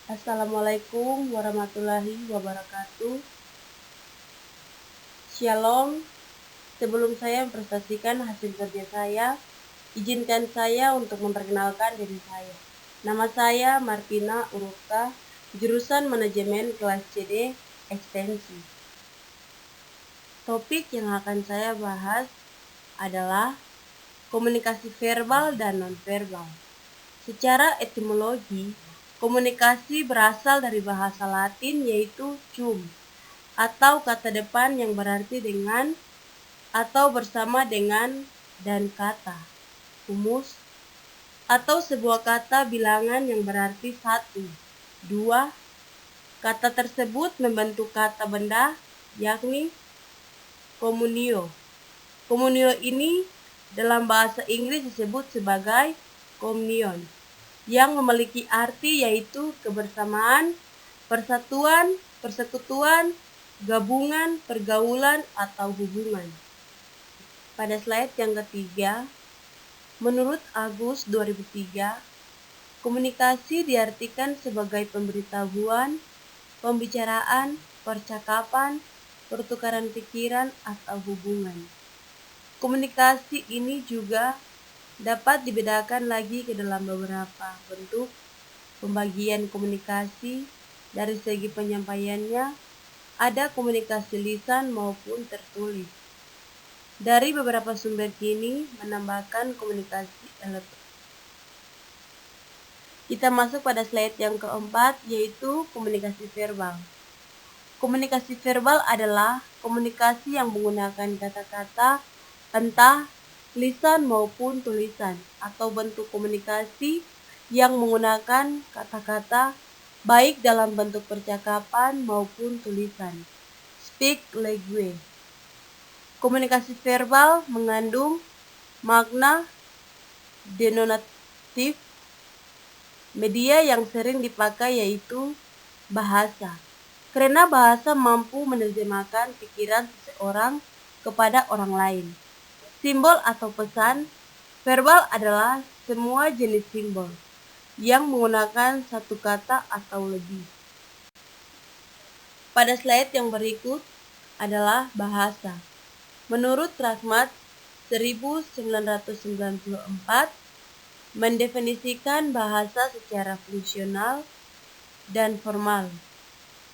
Assalamualaikum warahmatullahi wabarakatuh. Shalom. Sebelum saya mempresentasikan hasil kerja saya, izinkan saya untuk memperkenalkan diri saya. Nama saya Martina Urukta, jurusan Manajemen kelas CD Ekstensi. Topik yang akan saya bahas adalah komunikasi verbal dan nonverbal. Secara etimologi, komunikasi berasal dari bahasa Latin yaitu cum, atau kata depan yang berarti dengan atau bersama dengan dan kata, humus, atau sebuah kata bilangan yang berarti 1, 2. Kata tersebut membentuk kata benda, yakni komunio. Komunio ini dalam bahasa Inggris disebut sebagai communion, yang memiliki arti yaitu kebersamaan, persatuan, persekutuan, gabungan, pergaulan, atau hubungan. Pada slide yang ketiga, menurut Agus 2003, komunikasi diartikan sebagai pemberitahuan, pembicaraan, percakapan, pertukaran pikiran, atau hubungan. Komunikasi ini juga dapat dibedakan lagi ke dalam beberapa bentuk pembagian komunikasi. Dari segi penyampaiannya, ada komunikasi lisan maupun tertulis. Dari beberapa sumber kini menambahkan komunikasi elektronik. Kita masuk pada slide yang keempat, yaitu komunikasi verbal. Komunikasi verbal adalah komunikasi yang menggunakan kata-kata, entah lisan maupun tulisan, atau bentuk komunikasi yang menggunakan kata-kata baik dalam bentuk percakapan maupun tulisan. Speak language. Komunikasi verbal mengandung makna denotatif. Media yang sering dipakai yaitu bahasa, karena bahasa mampu menerjemahkan pikiran seseorang kepada orang lain. Simbol atau pesan. Verbal adalah semua jenis simbol yang menggunakan satu kata atau lebih. Pada slide yang berikut adalah bahasa. Menurut Rahmat 1994, mendefinisikan bahasa secara fungsional dan formal.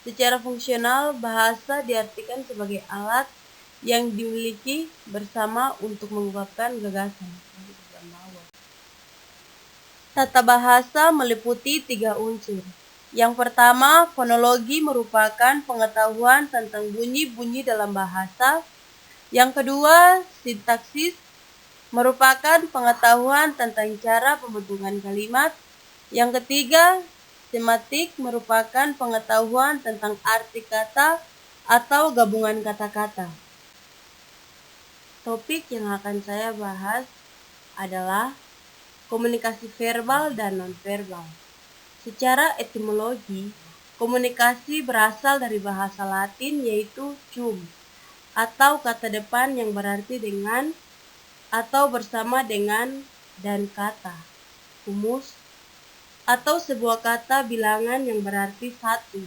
Secara fungsional, bahasa diartikan sebagai alat yang dimiliki bersama untuk mengungkapkan gagasan. Tata bahasa meliputi 3 unsur. Yang pertama, fonologi merupakan pengetahuan tentang bunyi-bunyi dalam bahasa. Yang kedua, sintaksis merupakan pengetahuan tentang cara pembentukan kalimat. Yang ketiga, sematik merupakan pengetahuan tentang arti kata atau gabungan kata-kata. Topik yang akan saya bahas adalah komunikasi verbal dan nonverbal. Secara etimologi, komunikasi berasal dari bahasa Latin yaitu cum, atau kata depan yang berarti dengan atau bersama dengan dan kata, humus, atau sebuah kata bilangan yang berarti 1,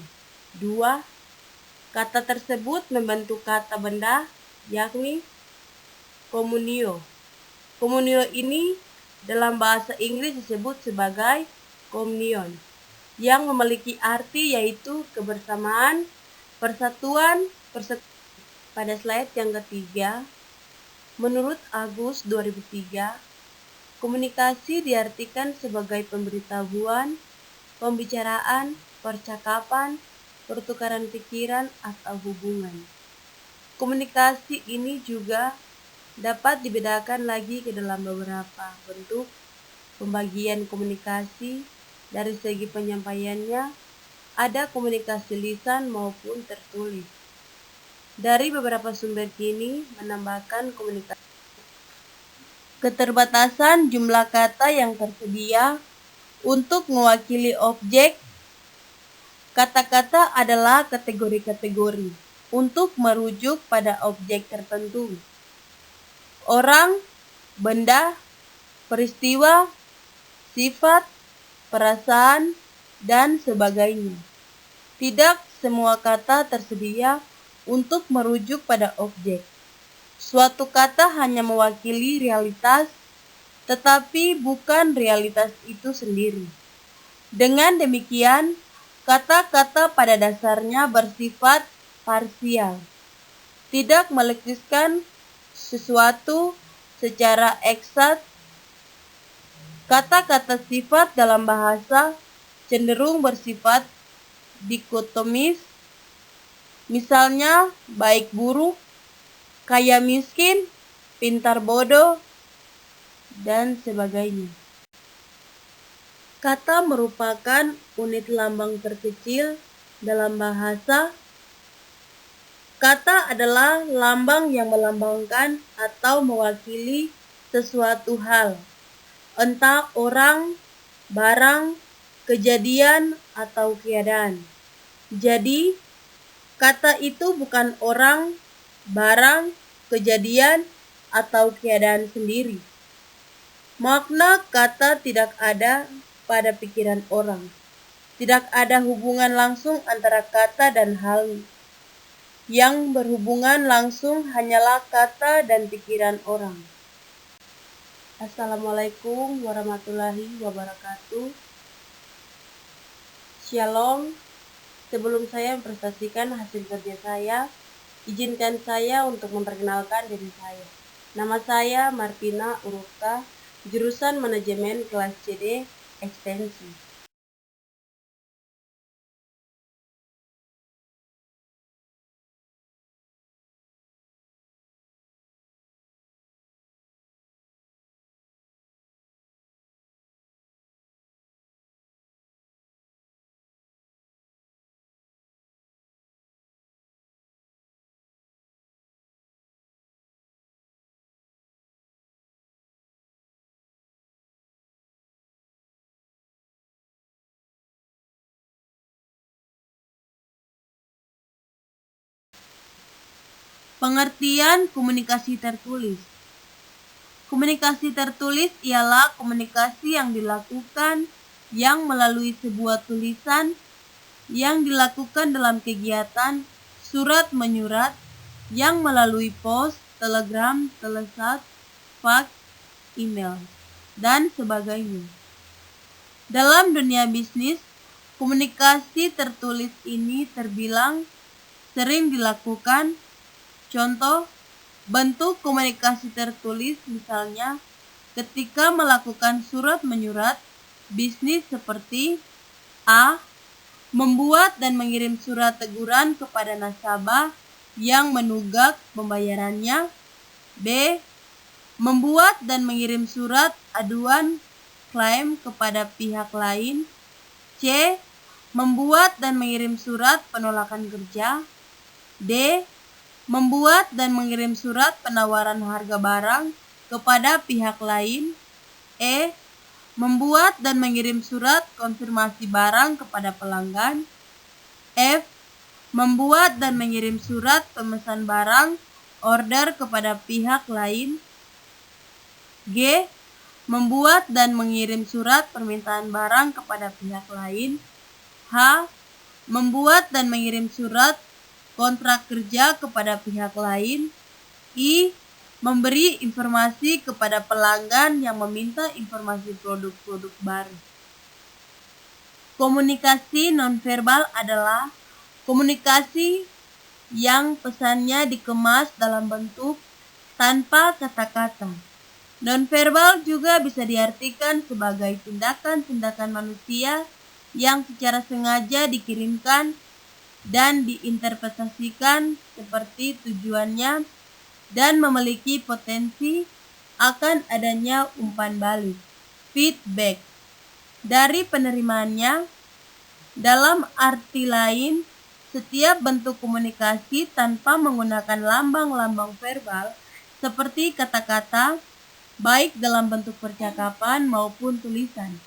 2. Kata tersebut membentuk kata benda, yakni komunio. Komunio ini dalam bahasa Inggris disebut sebagai communion, yang memiliki arti yaitu kebersamaan, persatuan, persekutuan. Pada slide yang ketiga, menurut Agus 2003, komunikasi diartikan sebagai pemberitahuan, pembicaraan, percakapan, pertukaran pikiran, atau hubungan. Komunikasi ini juga dapat dibedakan lagi ke dalam beberapa bentuk pembagian komunikasi. Dari segi penyampaiannya, ada komunikasi lisan maupun tertulis. Dari beberapa sumber kini menambahkan komunikasi. Keterbatasan jumlah kata yang tersedia untuk mewakili objek. Kata-kata adalah kategori-kategori untuk merujuk pada objek tertentu. Orang, benda, peristiwa, sifat, perasaan, dan sebagainya. Tidak semua kata tersedia untuk merujuk pada objek. Suatu kata hanya mewakili realitas, tetapi bukan realitas itu sendiri. Dengan demikian, kata-kata pada dasarnya bersifat parsial, tidak melukiskan sesuatu secara eksakt. Kata-kata sifat dalam bahasa cenderung bersifat dikotomis, misalnya baik buruk, kaya miskin, pintar bodoh, dan sebagainya. Kata merupakan unit lambang terkecil dalam bahasa. Kata adalah lambang yang melambangkan atau mewakili sesuatu hal, entah orang, barang, kejadian, atau keadaan. Jadi, kata itu bukan orang, barang, kejadian, atau keadaan sendiri. Makna kata tidak ada pada pikiran orang. Tidak ada hubungan langsung antara kata dan hal. Yang berhubungan langsung hanyalah kata dan pikiran orang. Assalamualaikum warahmatullahi wabarakatuh. Shalom. Sebelum saya mempresentasikan hasil kerja saya, izinkan saya untuk memperkenalkan diri saya. Nama saya Martina Urupta, jurusan Manajemen kelas CD Ekstensi. Pengertian komunikasi tertulis. Komunikasi tertulis ialah komunikasi yang dilakukan yang melalui sebuah tulisan yang dilakukan dalam kegiatan surat menyurat yang melalui pos, telegram, telesat, fax, email, dan sebagainya. Dalam dunia bisnis, komunikasi tertulis ini terbilang sering dilakukan. Contoh, bentuk komunikasi tertulis misalnya ketika melakukan surat menyurat bisnis seperti A. Membuat dan mengirim surat teguran kepada nasabah yang menunggak pembayarannya. B. Membuat dan mengirim surat aduan klaim kepada pihak lain. C. Membuat dan mengirim surat penolakan kerja. D. Membuat dan mengirim surat penawaran harga barang kepada pihak lain. E. Membuat dan mengirim surat konfirmasi barang kepada pelanggan. F. Membuat dan mengirim surat pemesan barang order kepada pihak lain. G. Membuat dan mengirim surat permintaan barang kepada pihak lain. H. Membuat dan mengirim surat kontrak kerja kepada pihak lain. I. Memberi informasi kepada pelanggan yang meminta informasi produk-produk baru. Komunikasi nonverbal adalah komunikasi yang pesannya dikemas dalam bentuk tanpa kata-kata. Nonverbal juga bisa diartikan sebagai tindakan-tindakan manusia yang secara sengaja dikirimkan dan diinterpretasikan seperti tujuannya dan memiliki potensi akan adanya umpan balik, feedback, dari penerimaannya. Dalam arti lain, setiap bentuk komunikasi tanpa menggunakan lambang-lambang verbal seperti kata-kata, baik dalam bentuk percakapan maupun tulisan.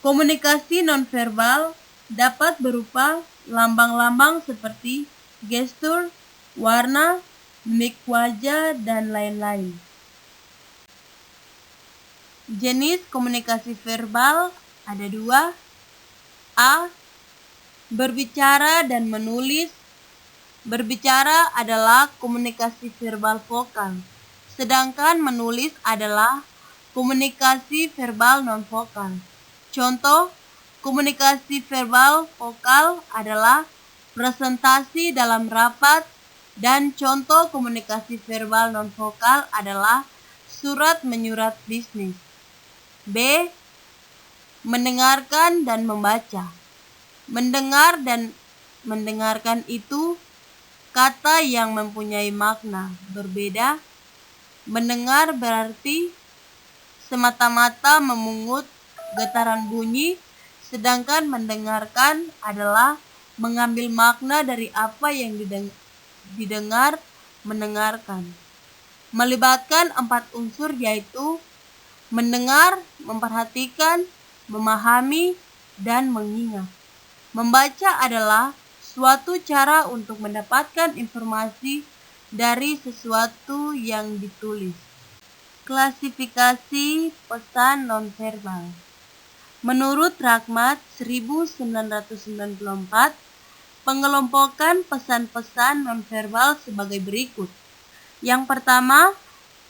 Komunikasi nonverbal dapat berupa lambang-lambang seperti gestur, warna, mimik wajah, dan lain-lain. Jenis komunikasi verbal ada 2, A. Berbicara dan menulis. Berbicara adalah komunikasi verbal vokal, sedangkan menulis adalah komunikasi verbal non-vokal. Contoh, komunikasi verbal vokal adalah presentasi dalam rapat, dan contoh komunikasi verbal non-vokal adalah surat menyurat bisnis. B. Mendengarkan dan membaca. Mendengar dan mendengarkan itu kata yang mempunyai makna berbeda. Mendengar berarti semata-mata memungut getaran bunyi, sedangkan mendengarkan adalah mengambil makna dari apa yang didengar, mendengarkan. Melibatkan 4 unsur yaitu mendengar, memperhatikan, memahami, dan mengingat. Membaca adalah suatu cara untuk mendapatkan informasi dari sesuatu yang ditulis. Klasifikasi pesan nonverbal. Menurut Rachmat 1994, pengelompokan pesan-pesan nonverbal sebagai berikut. Yang pertama,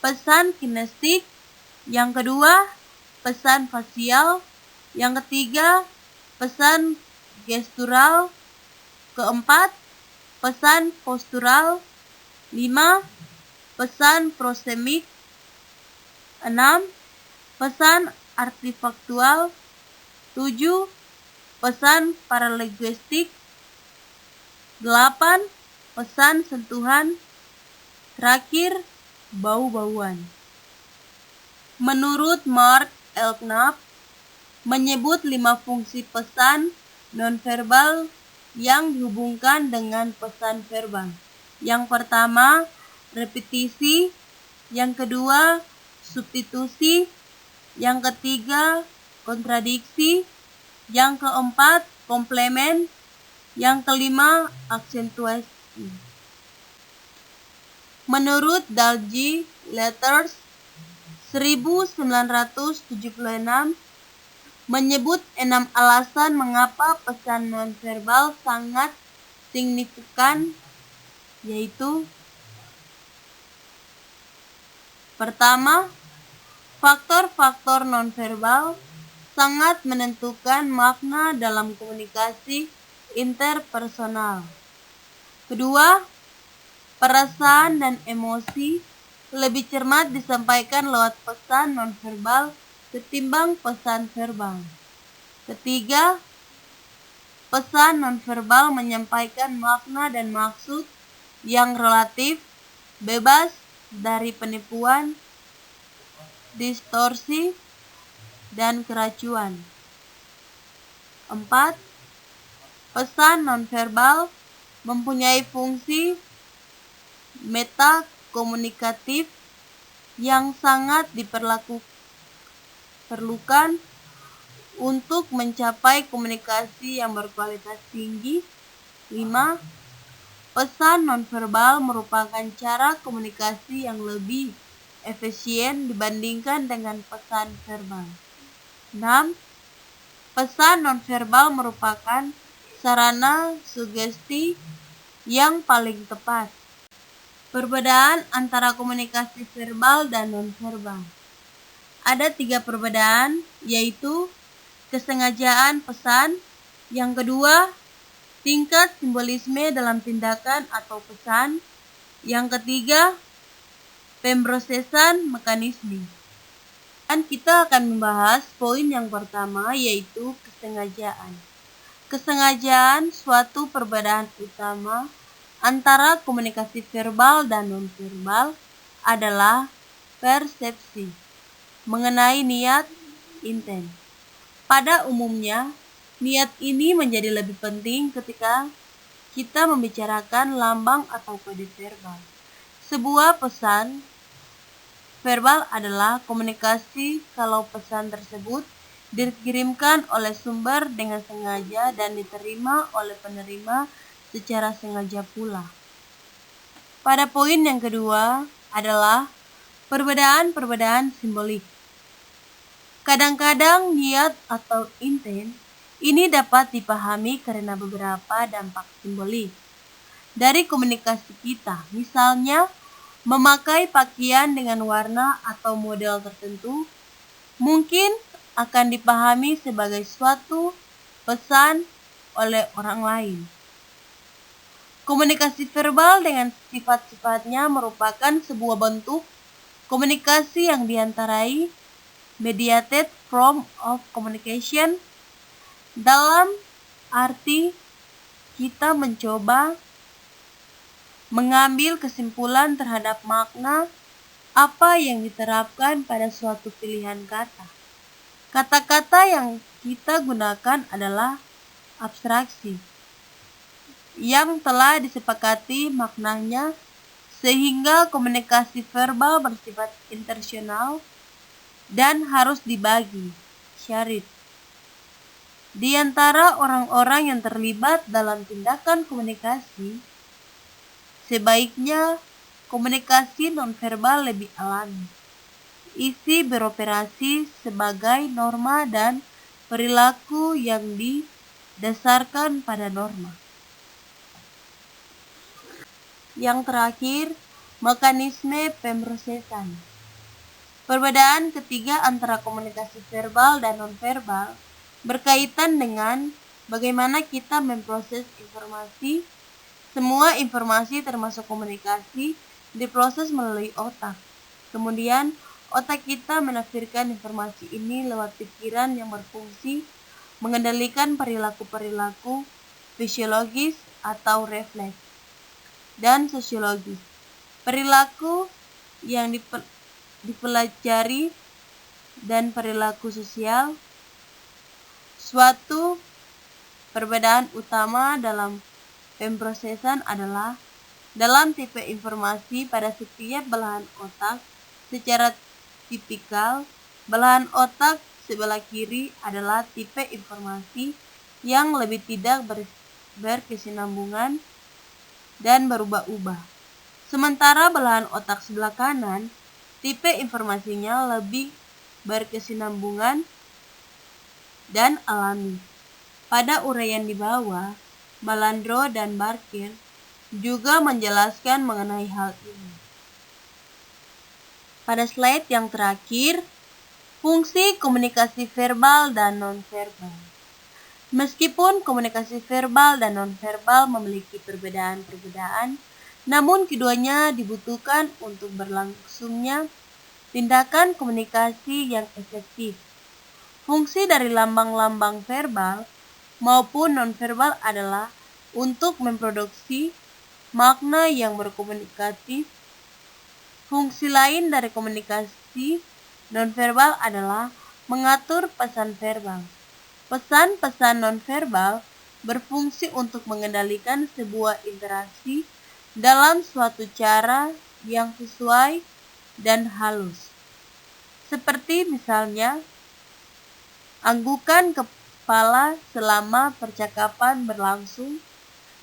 pesan kinestik. Yang kedua, pesan fasial. Yang ketiga, pesan gestural. Keempat, pesan postural. 5. Pesan prosemik. 6. Pesan artifaktual. 7. Pesan paralinguistik. 8. Pesan sentuhan. Terakhir, bau-bauan. Menurut Mark L. Knapp, menyebut 5 fungsi pesan nonverbal yang dihubungkan dengan pesan verbal. Yang pertama, repetisi. Yang kedua, substitusi. Yang ketiga, kontradiksi. Yang keempat, komplement. Yang kelima, aksentuasi. Menurut Dalgy Letters 1976, menyebut 6 alasan mengapa pesan nonverbal sangat signifikan, yaitu: pertama, faktor-faktor nonverbal sangat menentukan makna dalam komunikasi interpersonal. Kedua, perasaan dan emosi lebih cermat disampaikan lewat pesan nonverbal ketimbang pesan verbal. Ketiga, pesan nonverbal menyampaikan makna dan maksud yang relatif, bebas dari penipuan, distorsi, dan keracuan. 4. Pesan nonverbal mempunyai fungsi metakomunikatif yang sangat diperlukan untuk mencapai komunikasi yang berkualitas tinggi. 5. Pesan nonverbal merupakan cara komunikasi yang lebih efisien dibandingkan dengan pesan verbal. 6. Pesan nonverbal merupakan sarana sugesti yang paling tepat. Perbedaan antara komunikasi verbal dan nonverbal. Ada 3 perbedaan, yaitu kesengajaan pesan. Yang kedua, tingkat simbolisme dalam tindakan atau pesan. Yang ketiga, pemrosesan mekanisme. Dan kita akan membahas poin yang pertama, yaitu kesengajaan. Kesengajaan suatu perbedaan utama antara komunikasi verbal dan nonverbal adalah persepsi mengenai niat, intent. Pada umumnya, niat ini menjadi lebih penting ketika kita membicarakan lambang atau kode verbal. Sebuah pesan verbal adalah komunikasi kalau pesan tersebut dikirimkan oleh sumber dengan sengaja dan diterima oleh penerima secara sengaja pula. Pada poin yang kedua adalah perbedaan-perbedaan simbolik. Kadang-kadang niat atau intent Ini dapat dipahami karena beberapa dampak simbolik dari komunikasi kita. Misalnya, memakai pakaian dengan warna atau model tertentu mungkin akan dipahami sebagai suatu pesan oleh orang lain. Komunikasi verbal dengan sifat-sifatnya merupakan sebuah bentuk komunikasi yang diantarai mediated form of communication, dalam arti kita mencoba mengambil kesimpulan terhadap makna apa yang diterapkan pada suatu pilihan kata. Kata-kata yang kita gunakan adalah abstraksi yang telah disepakati maknanya, sehingga komunikasi verbal bersifat intensional dan harus dibagi, syarat. Di antara orang-orang yang terlibat dalam tindakan komunikasi, sebaiknya komunikasi nonverbal lebih alami. Isi beroperasi sebagai norma dan perilaku yang didasarkan pada norma. Yang terakhir, mekanisme pemrosesan. Perbedaan ketiga antara komunikasi verbal dan nonverbal berkaitan dengan bagaimana kita memproses informasi. Semua informasi termasuk komunikasi diproses melalui otak. Kemudian, otak kita menafsirkan informasi ini lewat pikiran yang berfungsi mengendalikan perilaku-perilaku fisiologis atau refleks dan sosiologis. Perilaku yang dipelajari dan perilaku sosial. Suatu perbedaan utama dalam pemrosesan adalah dalam tipe informasi pada setiap belahan otak. Secara tipikal, belahan otak sebelah kiri adalah tipe informasi yang lebih tidak berkesinambungan dan berubah-ubah. Sementara belahan otak sebelah kanan, tipe informasinya lebih berkesinambungan dan alami. Pada uraian di bawah, Malandro dan Barker juga menjelaskan mengenai hal ini. Pada slide yang terakhir, fungsi komunikasi verbal dan nonverbal. Meskipun komunikasi verbal dan nonverbal memiliki perbedaan-perbedaan, namun keduanya dibutuhkan untuk berlangsungnya tindakan komunikasi yang efektif. Fungsi dari lambang-lambang verbal maupun nonverbal adalah untuk memproduksi makna yang berkomunikatif. Fungsi lain dari komunikasi nonverbal adalah mengatur pesan verbal. Pesan-pesan nonverbal berfungsi untuk mengendalikan sebuah interaksi dalam suatu cara yang sesuai dan halus. Seperti misalnya, anggukan kepala selama percakapan berlangsung.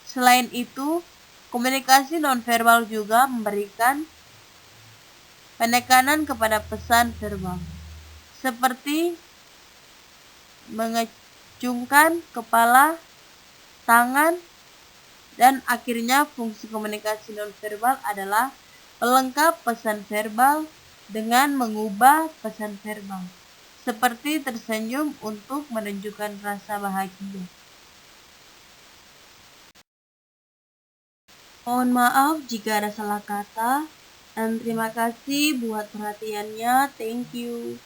Selain itu, komunikasi nonverbal juga memberikan penekanan kepada pesan verbal, seperti mengacungkan kepala, tangan, dan akhirnya fungsi komunikasi nonverbal adalah pelengkap pesan verbal dengan mengubah pesan verbal, seperti tersenyum untuk menunjukkan rasa bahagia. Mohon maaf jika ada salah kata, dan terima kasih buat perhatiannya. Thank you.